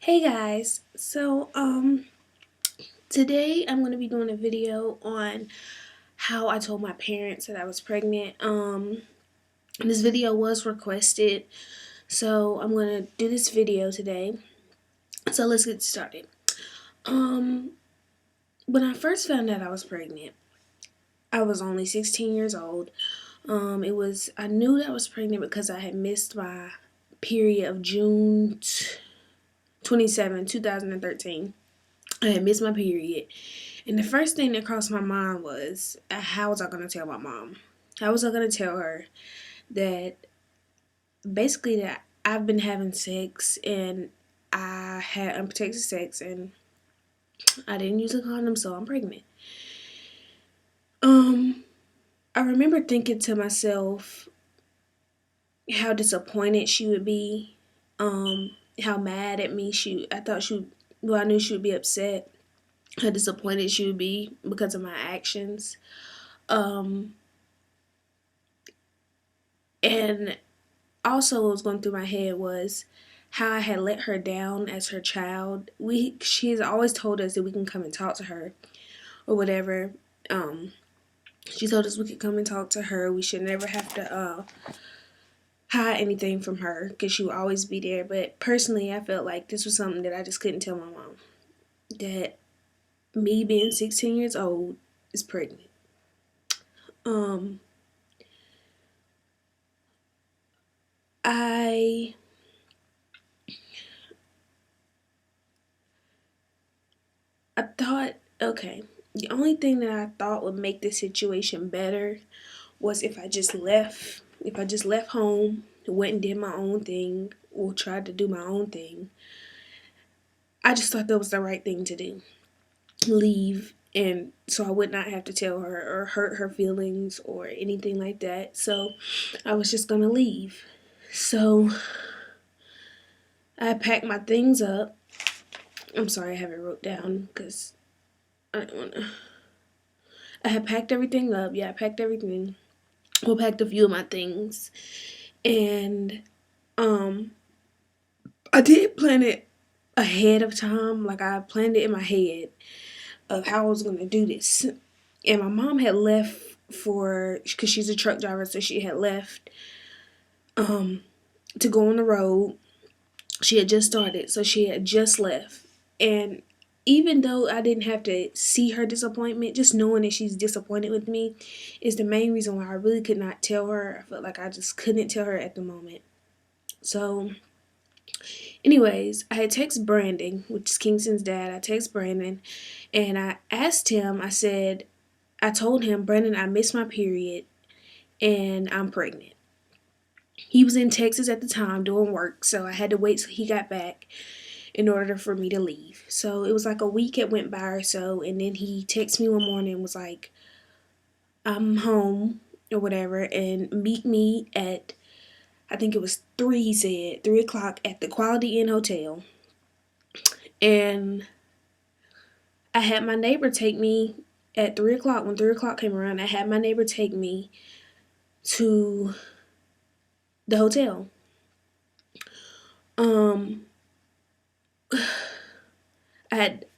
Hey guys, today I'm going to be doing a video on how I told my parents that I was pregnant. This video was requested, so I'm going to do this video today. So let's get started. Um, when I first found out I was pregnant, I was only 16 years old. I knew that I was pregnant because I had missed my period of June 27, 2013. I had missed my period. And the first thing that crossed my mind was, how was I going to tell my mom? How was I going to tell her that basically that I've been having sex and I had unprotected sex and I didn't use a condom, so I'm pregnant. I remember thinking to myself how disappointed she would be, how mad at me I knew she would be upset, how disappointed she would be because of my actions. And also what was going through my head was how I had let her down as her child. She has always told us that we can come and talk to her or whatever. She told us we could come and talk to her. We should never have to hide anything from her because she would always be there. But personally, I felt like this was something that I just couldn't tell my mom. That me being 16 years old is pregnant. I thought, okay, the only thing that I thought would make this situation better was if I just left. If I just left home, went and did my own thing, or tried to do my own thing. I just thought that was the right thing to do. Leave, and so I would not have to tell her or hurt her feelings or anything like that. So I was just gonna leave. So I packed my things up. I'm sorry, I haven't wrote down because I don't wanna. I had packed everything up. Yeah, I packed everything. Well, packed a few of my things, and I did plan it ahead of time. Like I planned it in my head of how I was gonna do this. And my mom had left because she's a truck driver, so she had left to go on the road. She had just started, so she had just left. And even though I didn't have to see her disappointment, just knowing that she's disappointed with me is the main reason why I really could not tell her. I felt like I just couldn't tell her at the moment. So, anyways, I had text Brandon, which is Kingston's dad. I text Brandon and I asked him, I told him, Brandon, I missed my period and I'm pregnant. He was in Texas at the time doing work, so I had to wait till he got back in order for me to leave. So it was like a week it went by or so, and then he texted me one morning and was like, I'm home or whatever, and meet me at, I think it was 3, he said, 3 o'clock at the Quality Inn Hotel. And I had my neighbor take me at 3 o'clock. When 3 o'clock came around, I had my neighbor take me to the hotel.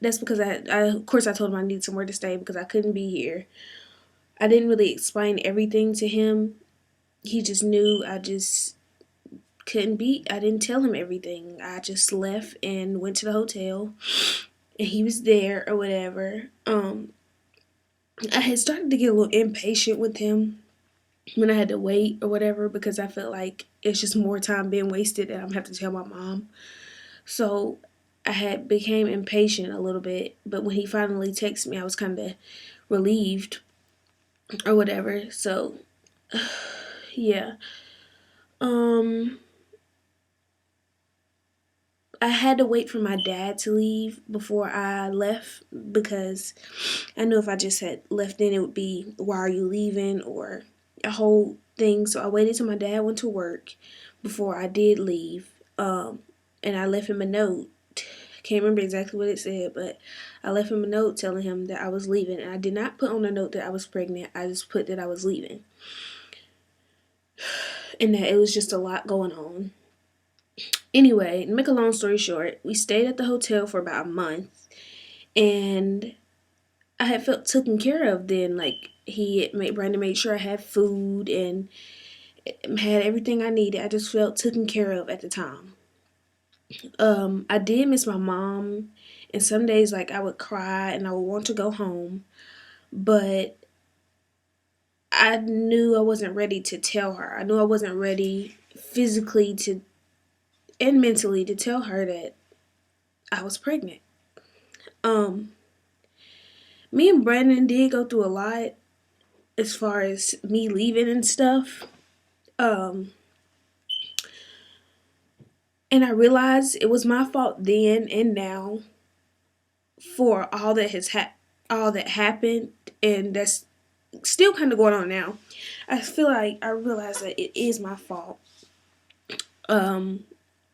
That's because I of course I told him I needed somewhere to stay because I couldn't be here. I didn't really explain everything to him. He just knew I just couldn't be. I didn't tell him everything. I just left and went to the hotel, and he was there or whatever. I had started to get a little impatient with him when I had to wait or whatever because I felt like it's just more time being wasted and I'm gonna have to tell my mom. So I had became impatient a little bit, but when he finally texted me, I was kind of relieved or whatever. So yeah. I had to wait for my dad to leave before I left because I knew if I just had left then it would be, why are you leaving, or a whole thing. So I waited till my dad went to work before I did leave. And I left him a note. Can't remember exactly what it said, but I left him a note telling him that I was leaving. And I did not put on the note that I was pregnant. I just put that I was leaving. And that it was just a lot going on. Anyway, to make a long story short, we stayed at the hotel for about a month, and I had felt taken care of then. Like, Brandon made sure I had food and had everything I needed. I just felt taken care of at the time. I did miss my mom, and some days like I would cry and I would want to go home, but I knew I wasn't ready to tell her. I knew I wasn't ready physically to and mentally to tell her that I was pregnant. Um, Me and Brandon did go through a lot as far as me leaving and stuff. Um, and I realized it was my fault then and now for all that happened, and that's still kind of going on now. I feel like I realize that it is my fault. Um,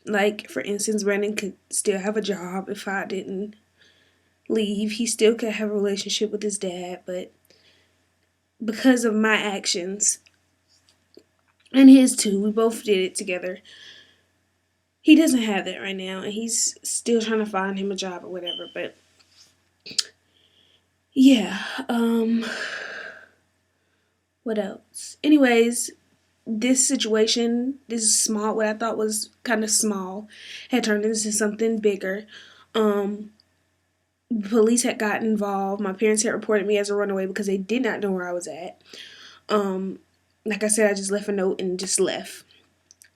like for instance, Brandon could still have a job if I didn't leave. He still could have a relationship with his dad, but because of my actions and his too, we both did it together. He doesn't have that right now, and he's still trying to find him a job or whatever. But yeah, what else? Anyways, this situation, what I thought was kind of small, had turned into something bigger. Um, Police had gotten involved. My parents had reported me as a runaway because they did not know where I was at. Um, like I said, I just left a note and just left.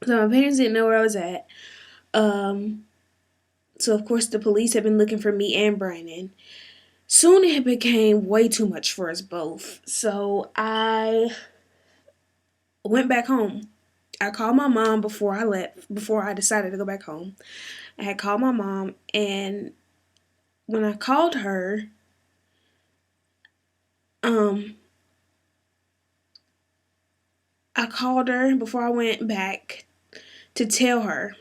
So my parents didn't know where I was at. Um, so of course the police had been looking for me and Brandon. Soon it became way too much for us both. So I went back home. I called my mom before I decided to go back home. I had called my mom, and when I called her, um, I called her before I went back to tell her,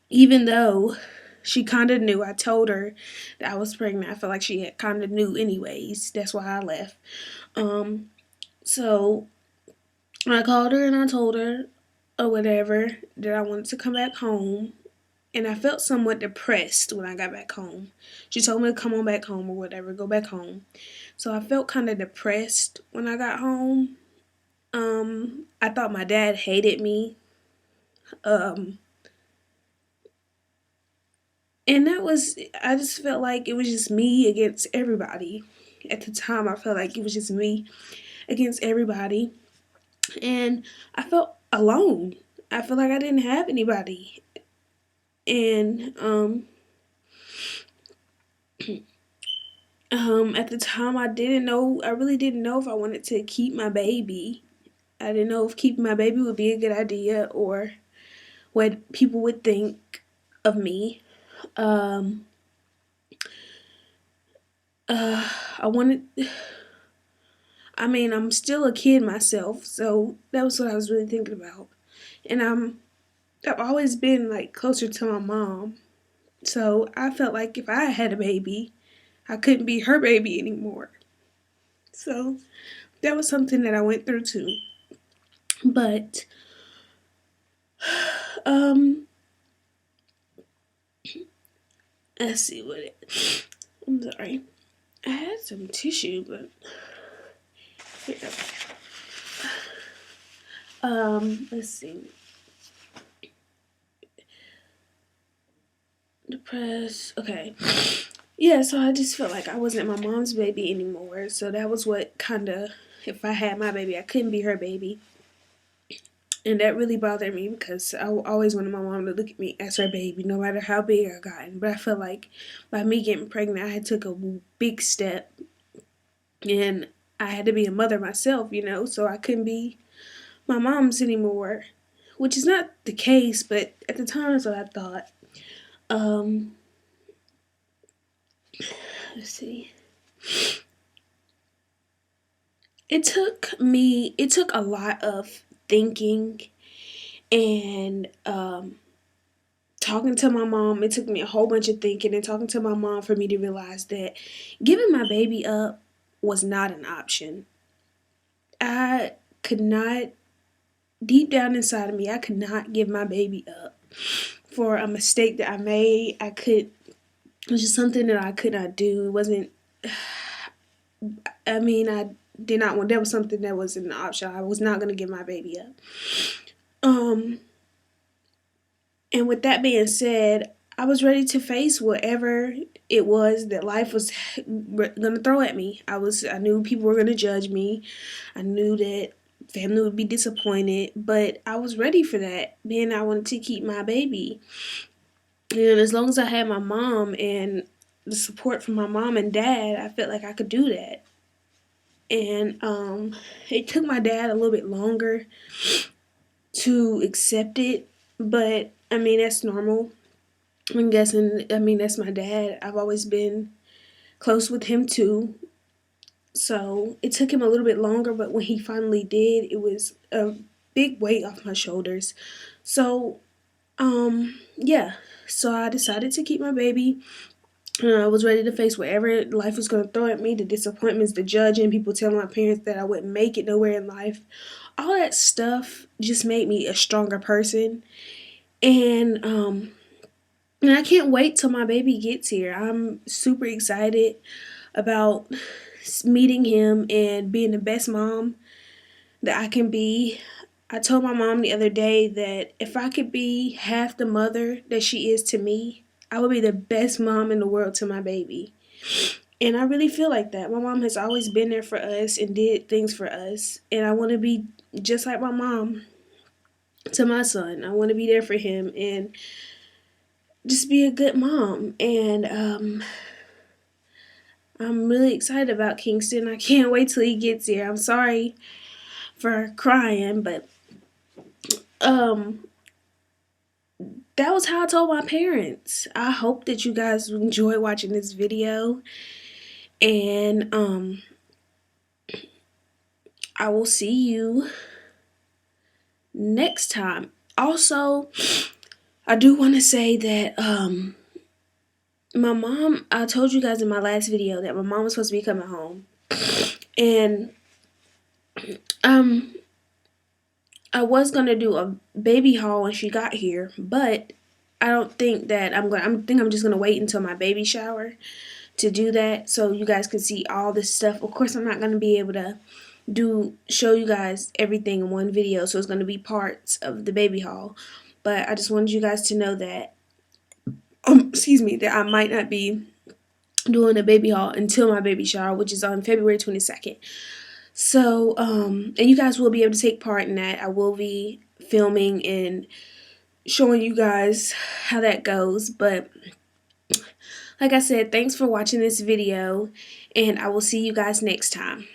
even though she kind of knew. I told her that I was pregnant. I felt like she had kind of knew anyways. That's why I left. So I called her and I told her or whatever that I wanted to come back home. And I felt somewhat depressed when I got back home. She told me to come on back home or whatever, go back home. So I felt kind of depressed when I got home. I thought my dad hated me. Um, and I just felt like it was just me against everybody. At the time, I felt like it was just me against everybody. And I felt alone. I felt like I didn't have anybody. And at the time, I really didn't know if I wanted to keep my baby. I didn't know if keeping my baby would be a good idea or what people would think of me. Um, I wanted, I'm still a kid myself, so that was what I was really thinking about. And I've always been like closer to my mom, so I felt like if I had a baby, I couldn't be her baby anymore. So that was something that I went through too. But um, let's see what it. I'm sorry. I had some tissue, but here. Let's see. Depressed. Okay. Yeah, so I just felt like I wasn't my mom's baby anymore. So that was what kind of, if I had my baby, I couldn't be her baby. And that really bothered me because I always wanted my mom to look at me as her baby, no matter how big I gotten. But I felt like by me getting pregnant, I had took a big step, and I had to be a mother myself, so I couldn't be my mom's anymore, which is not the case. But at the time, that's what I thought. Um, let's see. It took a lot of thinking and talking to my mom. It took me a whole bunch of thinking and talking to my mom for me to realize that giving my baby up was not an option. I could not, deep down inside of me, I could not give my baby up for a mistake that I made. It was just something that I could not do. It wasn't, I did not want, that was something that was an option. I was not going to give my baby up. And with that being said, I was ready to face whatever it was that life was gonna throw at me. I knew people were gonna judge me. I knew that family would be disappointed, but I was ready for that. Then I wanted to keep my baby. And as long as I had my mom and the support from my mom and dad, I felt like I could do that. And it took my dad a little bit longer to accept it, but that's normal. I'm guessing, that's my dad. I've always been close with him too. So it took him a little bit longer, but when he finally did, it was a big weight off my shoulders. So, yeah. So I decided to keep my baby. I was ready to face whatever life was going to throw at me, the disappointments, the judging, people telling my parents that I wouldn't make it nowhere in life. All that stuff just made me a stronger person. And I can't wait till my baby gets here. I'm super excited about meeting him and being the best mom that I can be. I told my mom the other day that if I could be half the mother that she is to me, I would be the best mom in the world to my baby. And I really feel like that. My mom has always been there for us and did things for us. And I want to be just like my mom to my son. I want to be there for him and just be a good mom. And I'm really excited about Kingston. I can't wait till he gets here. I'm sorry for crying, but that was how I told my parents. I hope that you guys enjoy watching this video, and I will see you next time. Also, I do want to say that my mom, I told you guys in my last video that my mom was supposed to be coming home, and I was gonna do a baby haul when she got here, but I don't think that I'm just gonna wait until my baby shower to do that, so you guys can see all this stuff. Of course, I'm not gonna be able to show you guys everything in one video, so it's gonna be parts of the baby haul. But I just wanted you guys to know that, that I might not be doing a baby haul until my baby shower, which is on February 22nd. So, and you guys will be able to take part in that. I will be filming and showing you guys how that goes. But like I said, thanks for watching this video, and I will see you guys next time.